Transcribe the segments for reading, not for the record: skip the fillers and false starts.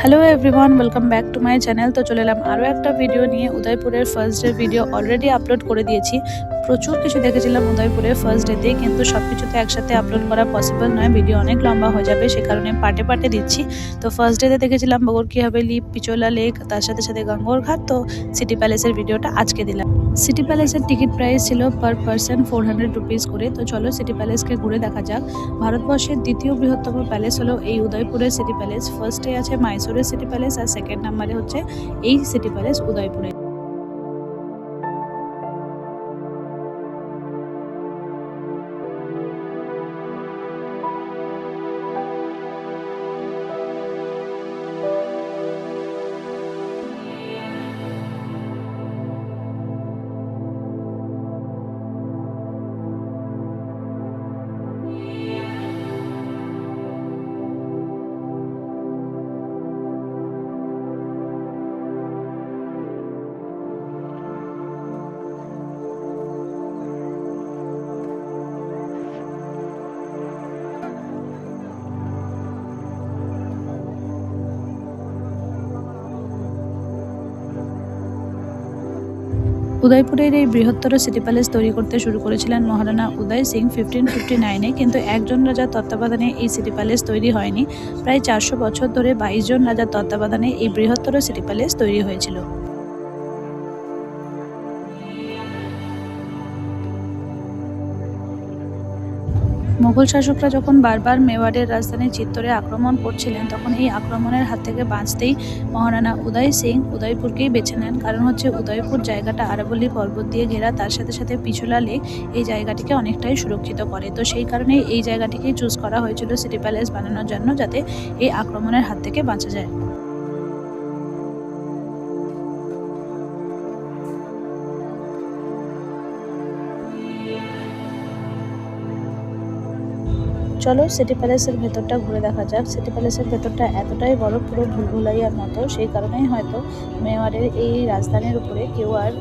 Hello everyone, welcome back to my channel. তো চলে এলাম আরও একটা ভিডিও নিয়ে। উদয়পুরের first day video already upload করে দিয়েছি। প্রচুর কিছু দেখেছিলাম উদয়পুরের ফার্স্ট ডেতেই, কিন্তু সব কিছুতে একসাথে আপলোড করা পসিবল নয়, ভিডিও অনেক লম্বা হয়ে যাবে, সে কারণে পার্টে পার্টে দিচ্ছি। তো ফার্স্ট ডেতে দেখেছিলাম বগরকি হাভেলি, পিচোলা লেক, তার সাথে সাথে গঙ্গোর ঘাট। তো সিটি প্যালেসের ভিডিওটা আজকে দিলাম। সিটি প্যালেসের টিকিট প্রাইস ছিল পার পারসন 400 রুপিস করে। তো চলো সিটি প্যালেসকে ঘুরে দেখা যাক। ভারতবর্ষের দ্বিতীয় বৃহত্তম প্যালেস হলো এই উদয়পুরের সিটি প্যালেস। ফার্স্টে আছে মাইসোরের সিটি প্যালেস, আর সেকেন্ড নাম্বারে হচ্ছে এই সিটি প্যালেস উদয়পুরে। উদয়পুরের এই বৃহত্তর সিটি প্যালেস তৈরি করতে শুরু করেছিলেন মহারানা উদয় সিং 1559-এ, কিন্তু একজন রাজার তত্ত্বাবধানে এই সিটি প্যালেস তৈরি হয়নি। প্রায় 400 বছর ধরে 22 জন রাজার তত্ত্বাবধানে এই বৃহত্তর সিটি প্যালেস তৈরি হয়েছিল। মোগল শাসকরা যখন বারবার মেওয়ারের রাজধানী চিত্তরে আক্রমণ করছিলেন, তখন এই আক্রমণের হাত থেকে বাঁচতেই মহারানা উদয় সিং উদয়পুরকেই বেছে নেন। কারণ হচ্ছে উদয়পুর জায়গাটা আরাবল্লী পর্বত দিয়ে ঘেরা, তার সাথে সাথে পিছলা লেক এই জায়গাটিকে অনেকটাই সুরক্ষিত করে। তো সেই কারণেই এই জায়গাটিকেই চুজ করা হয়েছিল সিটি প্যালেস বানানোর জন্য, যাতে এই আক্রমণের হাত থেকে বাঁচা যায়। চলো সিটি প্যালেসের ভেতরটা ঘুরে দেখা যাক। সিটি প্যালেসের ভেতরটা এতটাই বড়, পুরো ভুলভুলাইয়ার মতো, সেই কারণেই হয়তো মেওয়ারের এই রাজধানীর উপরে কেউ আর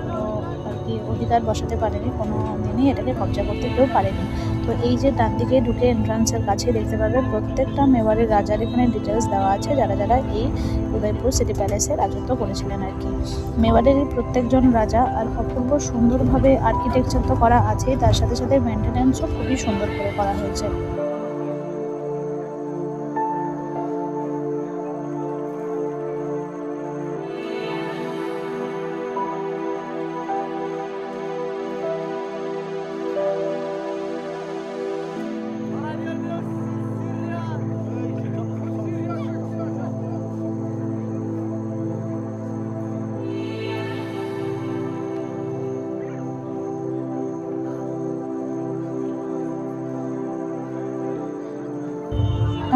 কোনো আর কি অধিকার বসাতে পারেনি, কোনো দিনই এটাকে কবজা করতে কেউ পারেনি। তো এই যে ডান দিকে ঢুকে এন্ট্রান্সের কাছে দেখতে পাবে প্রত্যেকটা মেওয়ারের রাজার এখানে ডিটেলস দেওয়া আছে, যারা যারা এই উদয়পুর সিটি প্যালেসে রাজত্ব করেছিলেন আর কি। মেওয়ারের এই প্রত্যেকজন রাজা আর অপূর্ব সুন্দরভাবে আর্কিটেকচার তো করা আছেই, তার সাথে সাথে মেনটেন্যান্সও খুবই সুন্দর করে করা হয়েছে।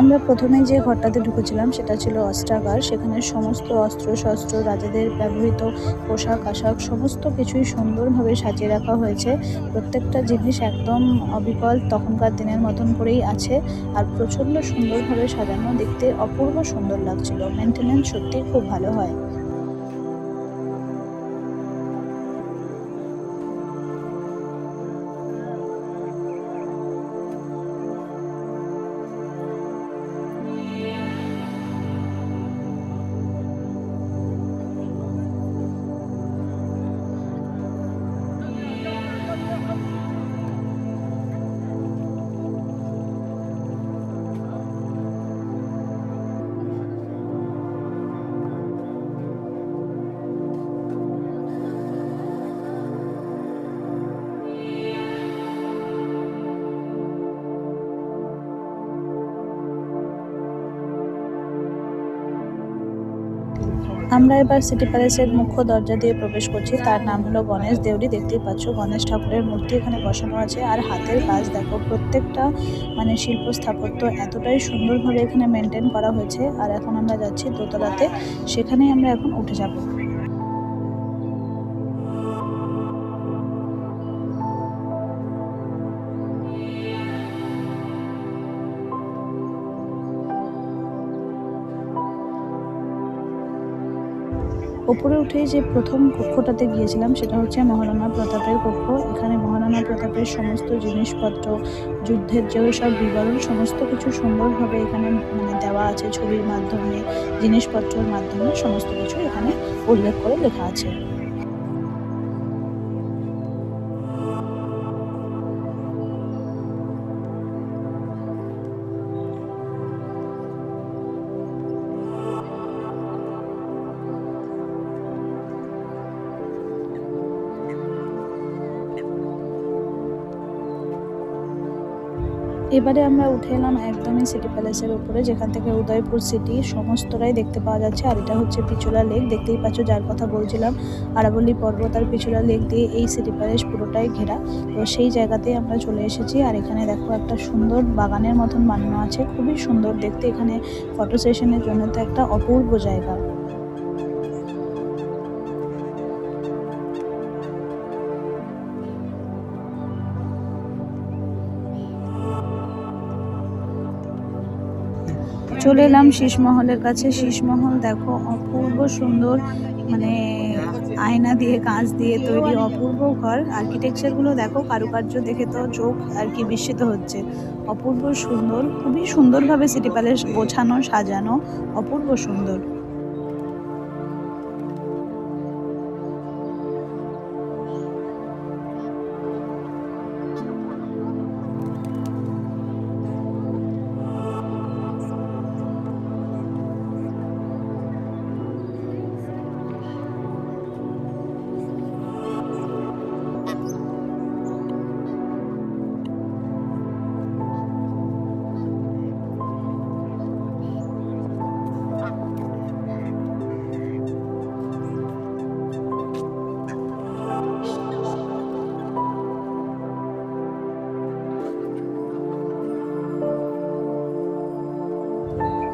আমরা প্রথমেই যে ঘরটাতে ঢুকেছিলাম সেটা ছিল অস্ত্রাগার। সেখানে সমস্ত অস্ত্র শস্ত্র, রাজাদের ব্যবহৃত পোশাক আশাক সমস্ত কিছুই সুন্দরভাবে সাজিয়ে রাখা হয়েছে। প্রত্যেকটা জিনিস একদম অবিকল তখনকার দিনের মতন করেই আছে, আর প্রচণ্ড সুন্দরভাবে সাজানো, দেখতে অপূর্ব সুন্দর লাগছিল। মেনটেন্যান্স সত্যিই খুব ভালো হয়। আমরা এবার সিটি প্যালেসের মুখ্য দরজা দিয়ে প্রবেশ করছি। তার নাম হলো গণেশ দেউরি। দেখতেই পাচ্ছ গণেশ ঠাকুরের মূর্তি এখানে বসানো আছে, আর হাতের কাজ দেখো, প্রত্যেকটা মানে শিল্প স্থাপত্য এতটাই সুন্দরভাবে এখানে মেনটেন করা হয়েছে। আর এখন আমরা যাচ্ছি দোতলাতে, সেখানেই আমরা এখন উঠে যাব। ওপরে উঠেই যে প্রথম কক্ষটাতে গিয়েছিলাম সেটা হচ্ছে মহারানা প্রতাপের কক্ষ। এখানে মহারানা প্রতাপের সমস্ত জিনিসপত্র, যুদ্ধের যে সব বিবরণ সমস্ত কিছু সুন্দরভাবে এখানে দেওয়া আছে, ছবির মাধ্যমে, জিনিসপত্রের মাধ্যমে সমস্ত কিছু এখানে উল্লেখ করে লেখা আছে। এবারে আমরা উঠে এলাম একদমই সিটি প্যালেসের উপরে, যেখান থেকে উদয়পুর সিটি সমস্তটাই দেখতে পাওয়া যাচ্ছে। আর এটা হচ্ছে পিছলা লেক, দেখতেই পাচ্ছ যার কথা বলছিলাম, আরাবল্লী পর্বত আর পিছলা লেক দিয়ে এই সিটি প্যালেস পুরোটাই ঘেরা। তো সেই জায়গাতেই আমরা চলে এসেছি। আর এখানে দেখো একটা সুন্দর বাগানের মতন বানানো আছে, খুবই সুন্দর দেখতে। এখানে ফটো সেশনের জন্য তো একটা অপূর্ব জায়গা। চলে এলাম শীষমহলের কাছে। শীষমহল দেখো অপূর্ব সুন্দর, আয়না দিয়ে কাঁচ দিয়ে তৈরি অপূর্ব ঘর। আর্কিটেকচারগুলো দেখো, কারুকার্য দেখে তো চোখ আর কি বিস্মিত হচ্ছে। অপূর্ব সুন্দর, খুবই সুন্দরভাবে সিটি প্যালেস গোছানো সাজানো, অপূর্ব সুন্দর।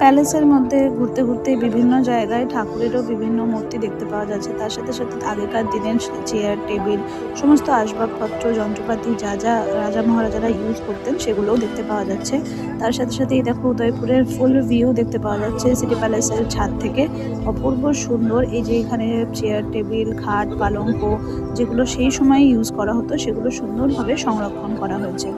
প্যালেসের মধ্যে ঘুরতে ঘুরতে বিভিন্ন জায়গায় ঠাকুরেরও বিভিন্ন মূর্তি দেখতে পাওয়া যাচ্ছে। তার সাথে সাথে আগেকার দিনের চেয়ার টেবিল, সমস্ত আসবাবপত্র যন্ত্রপাতি যা যা রাজা মহারাজারা ইউজ করতেন সেগুলোও দেখতে পাওয়া যাচ্ছে। তার সাথে সাথে এই দেখো উদয়পুরের ফুল ভিউ দেখতে পাওয়া যাচ্ছে সিটি প্যালেসের ছাদ থেকে। অপূর্ব সুন্দর। এই যে এখানে চেয়ার টেবিল খাট পালঙ্ক যেগুলো সেই সময় ইউজ করা হতো সেগুলো সুন্দরভাবে সংরক্ষণ করা হয়েছে।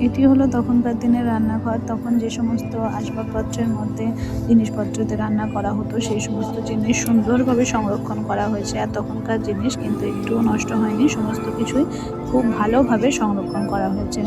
এটি হলো তখনকার দিনের রান্নাঘর। তখন যে সমস্ত আসবাবপত্রের মধ্যে জিনিসপত্রতে রান্না করা হতো সেই সমস্ত জিনিস সুন্দরভাবে সংরক্ষণ করা হয়েছে। আর তখনকার জিনিস কিন্তু একটুও নষ্ট হয়নি, সমস্ত কিছুই খুব ভালোভাবে সংরক্ষণ করা হয়েছে।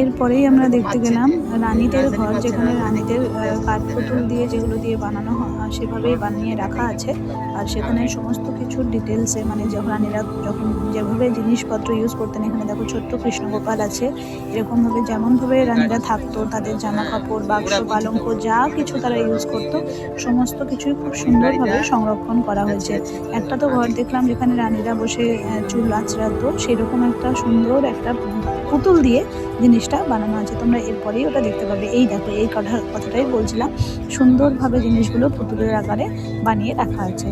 এরপরেই আমরা দেখতে গেলাম রানীদের ঘর, যেখানে রানীদের কাঠপুতুল দিয়ে যেগুলো দিয়ে বানানো হয় সেভাবেই বানিয়ে রাখা আছে। আর সেখানে সমস্ত কিছুর ডিটেলসে রানীরা যখন যেভাবে জিনিসপত্র ইউজ করতেন, এখানে দেখো ছোট্ট কৃষ্ণগোপাল আছে। এরকমভাবে যেমনভাবে রানীরা থাকতো, তাদের জামা কাপড় বাক্স পালঙ্ক যা কিছু তারা ইউজ করতো সমস্ত কিছুই খুব সুন্দরভাবে সংরক্ষণ করা হয়েছে। একটা তো ঘর দেখলাম যেখানে রানীরা বসে চুল আঁচড়াতো, সেরকম একটা সুন্দর একটা পুতুল দিয়ে জিনিসটা বানানো আছে। তোমরা এরপরেই ওটা দেখতে পাবে। এই দেখো, এই কথাটাই বলছিলাম, সুন্দরভাবে জিনিসগুলো পুতুলের আকারে বানিয়ে রাখা আছে।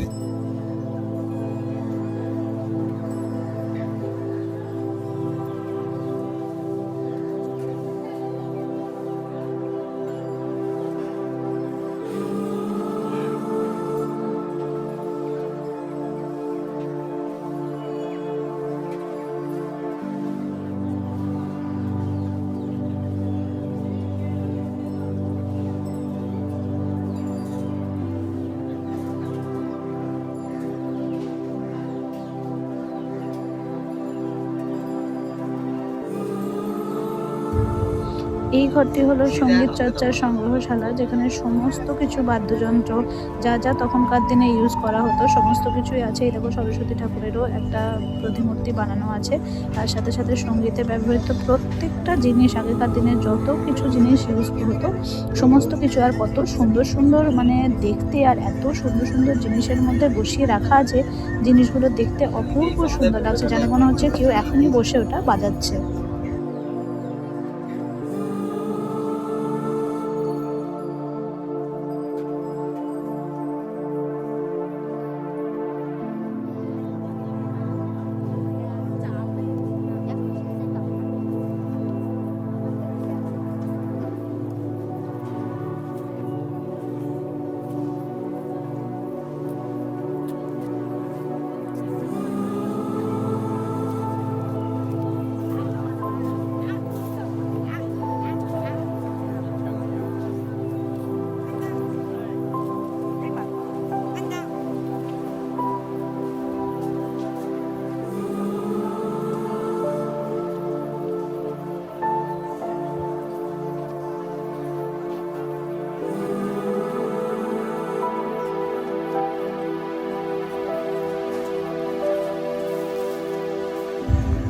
এই ঘরটি হলো সঙ্গীত চর্চার সংগ্রহশালা, যেখানে সমস্ত কিছু বাদ্যযন্ত্র যা যা তখনকার দিনে ইউজ করা হতো সমস্ত কিছুই আছে। এই দেখো সরস্বতী ঠাকুরেরও একটা প্রতিমূর্তি বানানো আছে। তার সাথে সাথে সঙ্গীতে ব্যবহৃত প্রত্যেকটা জিনিস, আগেকার দিনে যত কিছু জিনিস ইউজ হতো সমস্ত কিছু, আর কত সুন্দর সুন্দর মানে দেখতে, আর এত সুন্দর সুন্দর জিনিসের মধ্যে বসিয়ে রাখা আছে, জিনিসগুলো দেখতে অপূর্ব সুন্দর লাগছে, যেন মনে হচ্ছে কেউ এখনই বসে ওটা বাজাচ্ছে।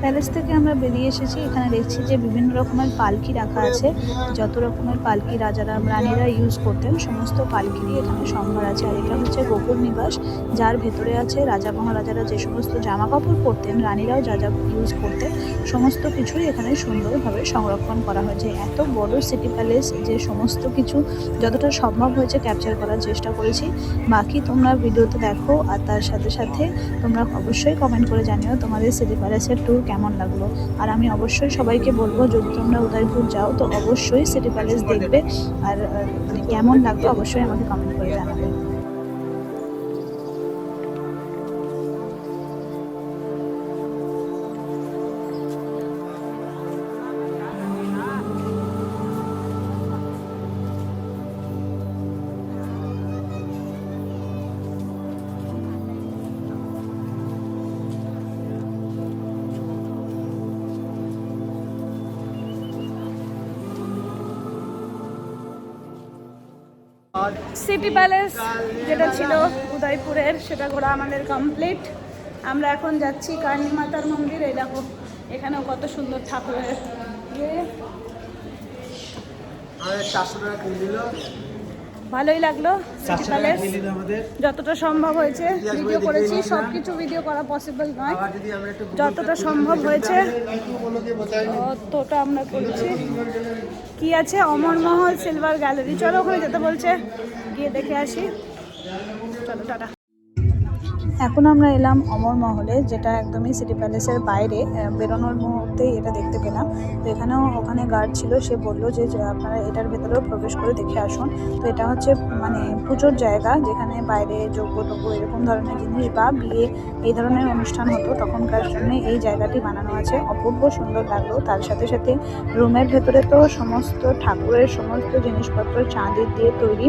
প্যালেস থেকে আমরা বেরিয়ে এসেছি। এখানে দেখছি যে বিভিন্ন রকমের পালকি রাখা আছে, যত রকমের পালকি রাজারা রানীরা ইউজ করতেন সমস্ত পালকিরই এখানে সম্ভার আছে। আর এটা হচ্ছে গোকুল নিবাস, যার ভেতরে আছে রাজা মহারাজারা যে সমস্ত জামা কাপড় পরতেন, রানীরাও যা যা ইউজ করতেন সমস্ত কিছুই এখানে সুন্দরভাবে সংরক্ষণ করা হয়েছে। এত বড় সিটি প্যালেস যে সমস্ত কিছু যতটা সম্ভব হয়েছে ক্যাপচার করার চেষ্টা করেছি। বাকি তোমরা ভিডিওতে দেখো, আর তার সাথে সাথে তোমরা অবশ্যই কমেন্ট করে জানিও তোমাদের সিটি প্যালেসের ট্যুর কেমন লাগলো। আর আমি অবশ্যই সবাইকে বলবো, যদি তোমরা উদয়পুর যাও তো অবশ্যই সিটি প্যালেস দেখবে, আর মানে কেমন লাগবে অবশ্যই আমাকে কমেন্ট করে জানাবে। সিটি প্যালেস যেটা ছিল উদয়পুরের, সেটা ঘোরা আমাদের কমপ্লিট। আমরা এখন যাচ্ছি কার্নি মাতার মন্দির। এই দেখো এখানেও কত সুন্দর ঠাকুরের ভালোই লাগলো। সিটি প্যালেস যতটা সম্ভব হয়েছে ভিডিও করেছি, সব কিছু ভিডিও করা পসিবল নয়, যতটা সম্ভব হয়েছে ততটা আমরা করেছি। কি আছে অমরমহল সিলভার গ্যালারি, চলো ওখানে যেতে বলছে, গিয়ে দেখে আসি। চলো টাটা। এখন আমরা এলাম অমর মহলে, যেটা একদমই সিটি প্যালেসের বাইরে, বেরোনোর মুহূর্তেই এটা দেখতে পেলাম। তো এখানেও ওখানে গার্ড ছিল, সে বললো যে আপনারা এটার ভেতরেও প্রবেশ করে দেখে আসুন। তো এটা হচ্ছে মানে পুজোর জায়গা, যেখানে বাইরে যজ্ঞ টজ্ঞ এরকম ধরনের জিনিস বা বিয়ে এই ধরনের অনুষ্ঠান হতো, তখনকার জন্য এই জায়গাটি বানানো আছে। অপূর্ব সুন্দর লাগলো। তার সাথে সাথে রুমের ভেতরে তো সমস্ত ঠাকুরের সমস্ত জিনিসপত্র চাঁদের দিয়ে তৈরি,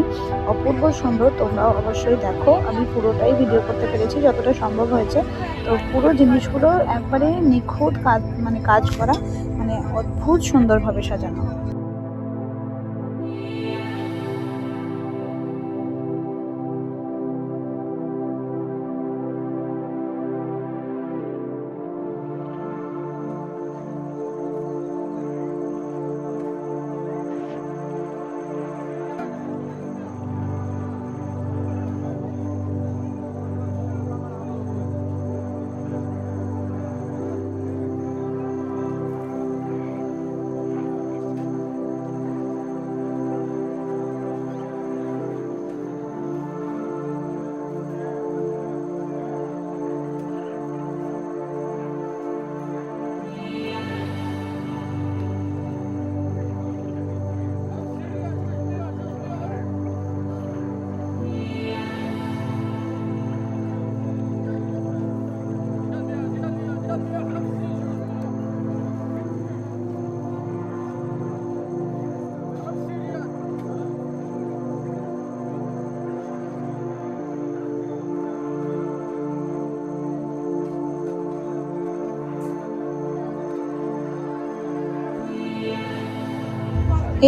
অপূর্ব সুন্দর। তোমরাও অবশ্যই দেখো। আমি পুরোটাই ভিডিও করতে পেরেছি যতটা সম্ভব হয়েছে। তো পুরো জিনিসগুলো একবারে নিখুঁত কাজ, মানে কাজ করা, মানে অদ্ভুত সুন্দরভাবে সাজানো।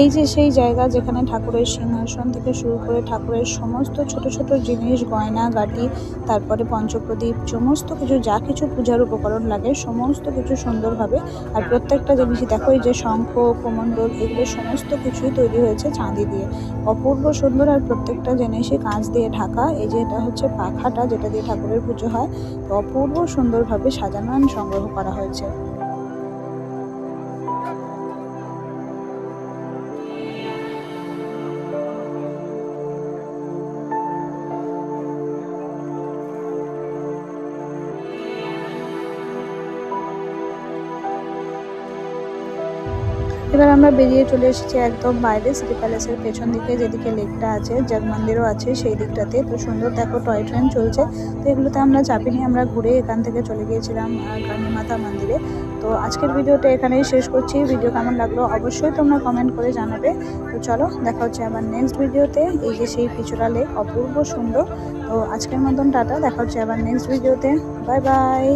এই যে সেই জায়গা যেখানে ঠাকুরের সিংহাসন থেকে শুরু করে ঠাকুরের সমস্ত ছোট ছোট জিনিস, গয়না গাটি, তারপরে পঞ্চপ্রদীপ, সমস্ত কিছু যা কিছু পূজার উপকরণ লাগে সমস্ত কিছু সুন্দরভাবে, আর প্রত্যেকটা জিনিসই দেখো, এই যে শঙ্খ, কমণ্ডল, এগুলো সমস্ত কিছুই তৈরি হয়েছে চাঁদি দিয়ে, অপূর্ব সুন্দর। আর প্রত্যেকটা জিনিসই কাঁচ দিয়ে ঢাকা। এই যে এটা হচ্ছে পাখাটা যেটা দিয়ে ঠাকুরের পুজো হয়, তো অপূর্ব সুন্দরভাবে সাজানো আর সংগ্রহ করা হয়েছে। এবার আমরা বেরিয়ে চলে এসেছি একদম বাইরে, সিটি প্যালেসের পেছন দিকে, যেদিকে লেকটা আছে, জগ মন্দিরও আছে সেই দিকটাতে। তো সুন্দর দেখো টয় ট্রেন চলছে, তো এগুলোতে আমরা চাপিনি, আমরা ঘুরে এখান থেকে চলে গিয়েছিলাম কালী মাতা মন্দিরে। তো আজকের ভিডিওটা এখানেই শেষ করছি। ভিডিও কেমন লাগলো অবশ্যই তোমরা কমেন্ট করে জানাবে। তো চলো, দেখা হচ্ছে আবার নেক্সট ভিডিওতে। এই যে সেই পিছড়া লেক, অপূর্ব সুন্দর। তো আজকের মতন টাটা, দেখা হচ্ছে আবার নেক্সট ভিডিওতে। Bye bye.